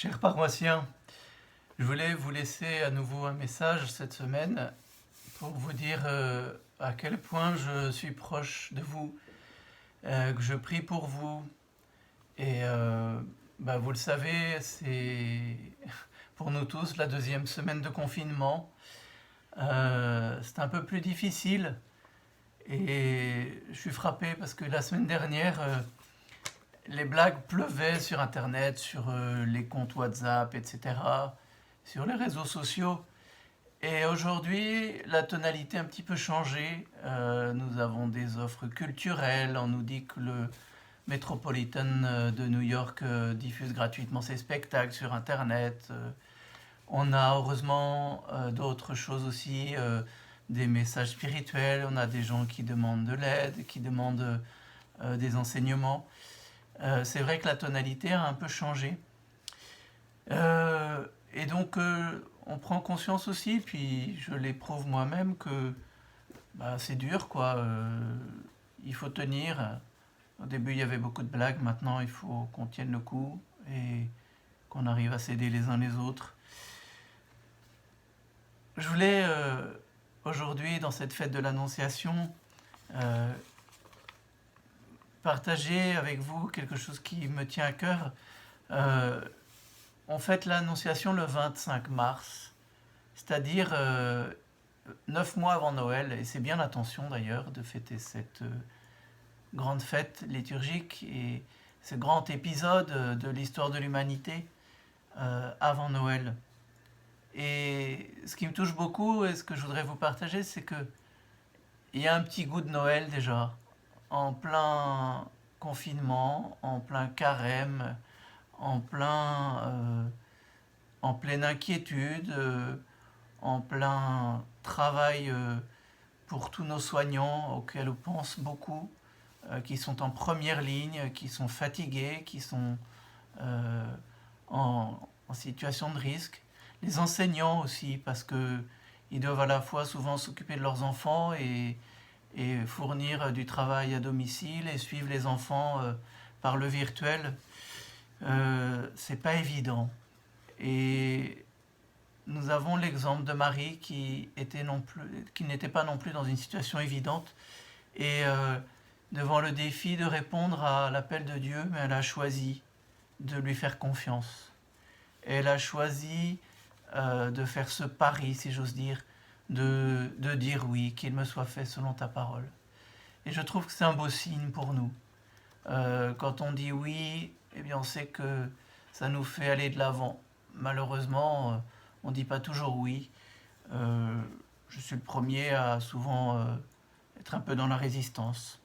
Chers paroissiens, je voulais vous laisser à nouveau un message cette semaine pour vous dire à quel point je suis proche de vous, que je prie pour vous. Et vous le savez, c'est pour nous tous la deuxième semaine de confinement. C'est un peu plus difficile et je suis frappé parce que la semaine dernière, les blagues pleuvaient sur Internet, sur les comptes WhatsApp, etc., sur les réseaux sociaux. Et aujourd'hui, la tonalité a un petit peu changé. Nous avons des offres culturelles. On nous dit que le Metropolitan de New York diffuse gratuitement ses spectacles sur Internet. On a heureusement d'autres choses aussi, des messages spirituels. On a des gens qui demandent de l'aide, qui demandent des enseignements. C'est vrai que la tonalité a un peu changé. Et donc, on prend conscience aussi, puis je l'éprouve moi-même, que c'est dur, quoi. Il faut tenir. Au début, il y avait beaucoup de blagues. Maintenant, il faut qu'on tienne le coup et qu'on arrive à s'aider les uns les autres. Je voulais, aujourd'hui, dans cette fête de l'Annonciation, partager avec vous quelque chose qui me tient à cœur. On fête l'Annonciation le 25 mars, c'est-à-dire 9 mois avant Noël, et c'est bien l'intention d'ailleurs de fêter cette grande fête liturgique et ce grand épisode de l'histoire de l'humanité avant Noël. Et ce qui me touche beaucoup et ce que je voudrais vous partager, c'est que il y a un petit goût de Noël déjà, en plein confinement, en plein carême, en pleine inquiétude, en plein travail pour tous nos soignants auxquels on pense beaucoup, qui sont en première ligne, qui sont fatigués, qui sont en situation de risque. Les enseignants aussi, parce qu'ils doivent à la fois souvent s'occuper de leurs enfants et fournir du travail à domicile et suivre les enfants par le virtuel. C'est pas évident. Et nous avons l'exemple de Marie qui n'était pas non plus dans une situation évidente et devant le défi de répondre à l'appel de Dieu, mais elle a choisi de lui faire confiance. Elle a choisi de faire ce pari, si j'ose dire, de dire oui, qu'il me soit fait selon ta parole. Et je trouve que c'est un beau signe pour nous. Quand on dit oui, eh bien on sait que ça nous fait aller de l'avant. Malheureusement, on ne dit pas toujours oui. Je suis le premier à souvent être un peu dans la résistance.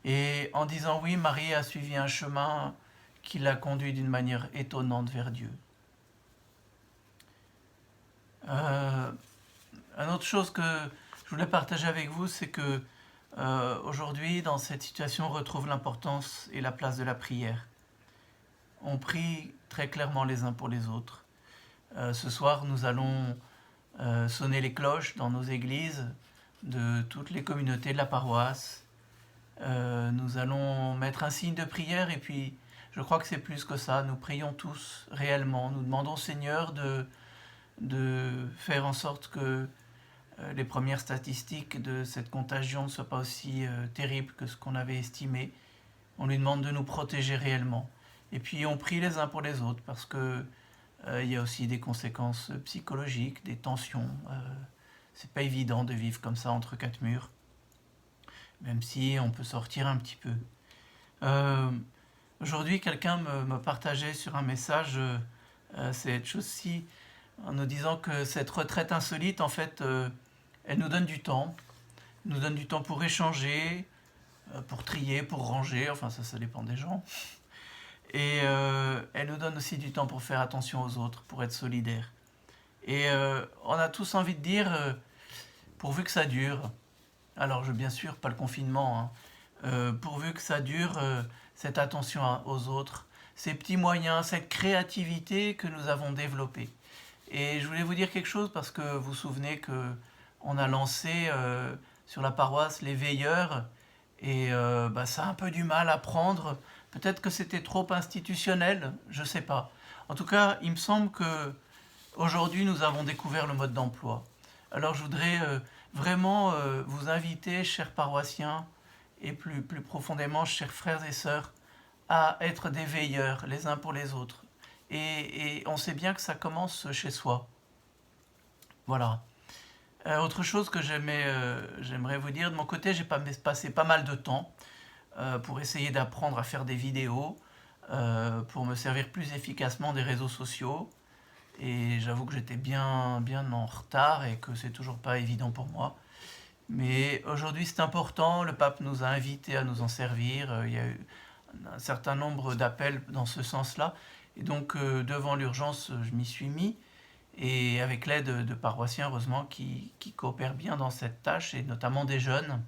Et en disant oui, Marie a suivi un chemin qui l'a conduit d'une manière étonnante vers Dieu. Une autre chose que je voulais partager avec vous, c'est que aujourd'hui, dans cette situation, on retrouve l'importance et la place de la prière. On prie très clairement les uns pour les autres. Ce soir, nous allons sonner les cloches dans nos églises de toutes les communautés de la paroisse. Nous allons mettre un signe de prière et puis je crois que c'est plus que ça. Nous prions tous réellement. Nous demandons au Seigneur de faire en sorte que les premières statistiques de cette contagion ne soient pas aussi terribles que ce qu'on avait estimé. On lui demande de nous protéger réellement. Et puis on prie les uns pour les autres parce que il y a aussi des conséquences psychologiques, des tensions. C'est pas évident de vivre comme ça entre quatre murs, même si on peut sortir un petit peu. Aujourd'hui, quelqu'un me partageait sur un message cette chose-ci en nous disant que cette retraite insolite, en fait, elle nous donne du temps. Elle nous donne du temps pour échanger, pour trier, pour ranger, enfin ça dépend des gens. Et elle nous donne aussi du temps pour faire attention aux autres, pour être solidaires. Et on a tous envie de dire, pourvu que ça dure, alors bien sûr pas le confinement, hein, pourvu que ça dure, cette attention aux autres, ces petits moyens, cette créativité que nous avons développée. Et je voulais vous dire quelque chose parce que vous vous souvenez qu'on a lancé sur la paroisse les veilleurs et ça a un peu du mal à prendre Peut-être que c'était trop institutionnel, je ne sais pas. En tout cas, il me semble que aujourd'hui nous avons découvert le mode d'emploi. Alors je voudrais vraiment vous inviter, chers paroissiens, et plus profondément, chers frères et sœurs, à être des veilleurs les uns pour les autres. Et on sait bien que ça commence chez soi. Voilà. Autre chose que j'aimerais vous dire, de mon côté, j'ai passé pas mal de temps pour essayer d'apprendre à faire des vidéos, pour me servir plus efficacement des réseaux sociaux. Et j'avoue que j'étais bien en retard et que c'est toujours pas évident pour moi. Mais aujourd'hui c'est important, le pape nous a invités à nous en servir, il y a eu un certain nombre d'appels dans ce sens-là. Et donc devant l'urgence, je m'y suis mis. Et avec l'aide de paroissiens, heureusement, qui coopèrent bien dans cette tâche, et notamment des jeunes.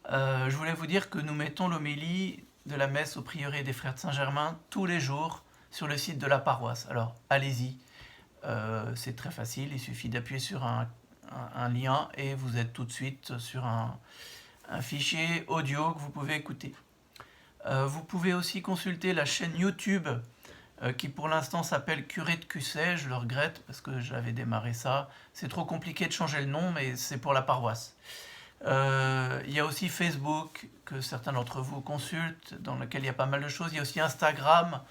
Je voulais vous dire que nous mettons l'homélie de la messe au prieuré des Frères de Saint-Germain tous les jours sur le site de la paroisse. Alors allez-y, c'est très facile, il suffit d'appuyer sur un lien et vous êtes tout de suite sur un fichier audio que vous pouvez écouter. Vous pouvez aussi consulter la chaîne YouTube qui pour l'instant s'appelle Curé de Cusset. Je le regrette parce que j'avais démarré ça. C'est trop compliqué de changer le nom, mais c'est pour la paroisse. Il y a aussi Facebook que certains d'entre vous consultent, dans lequel il y a pas mal de choses. Il y a aussi Instagram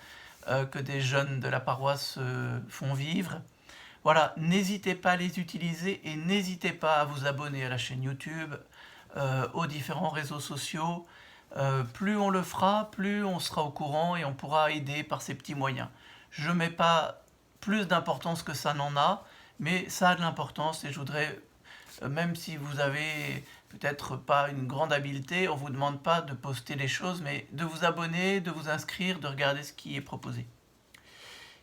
que des jeunes de la paroisse font vivre. Voilà, n'hésitez pas à les utiliser et n'hésitez pas à vous abonner à la chaîne YouTube, aux différents réseaux sociaux. Plus on le fera, plus on sera au courant et on pourra aider par ces petits moyens. Je ne mets pas plus d'importance que ça n'en a, mais ça a de l'importance et je voudrais, même si vous avez peut-être pas une grande habileté, on ne vous demande pas de poster les choses, mais de vous abonner, de vous inscrire, de regarder ce qui est proposé.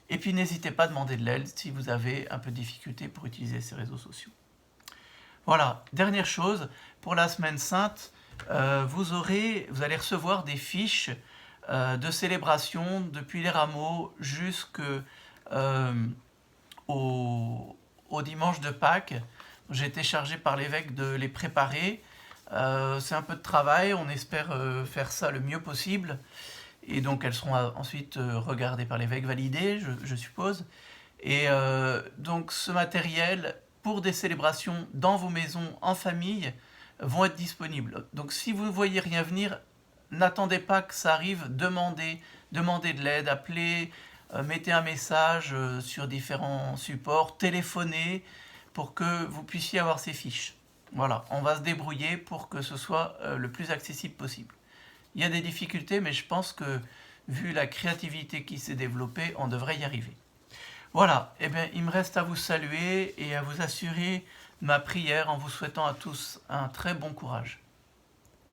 Et puis n'hésitez pas à demander de l'aide si vous avez un peu de difficulté pour utiliser ces réseaux sociaux. Voilà, dernière chose, pour la semaine sainte, vous allez recevoir des fiches de célébration depuis les rameaux jusqu'au dimanche de Pâques. J'ai été chargé par l'évêque de les préparer. C'est un peu de travail, on espère faire ça le mieux possible. Et donc elles seront ensuite regardées par l'évêque, validées, je suppose. Et donc ce matériel, pour des célébrations dans vos maisons, en famille, vont être disponibles. Donc si vous ne voyez rien venir, n'attendez pas que ça arrive, demandez de l'aide, appelez, mettez un message sur différents supports, téléphonez pour que vous puissiez avoir ces fiches. Voilà, on va se débrouiller pour que ce soit le plus accessible possible. Il y a des difficultés, mais je pense que vu la créativité qui s'est développée, on devrait y arriver. Voilà, eh bien, il me reste à vous saluer et à vous assurer ma prière en vous souhaitant à tous un très bon courage.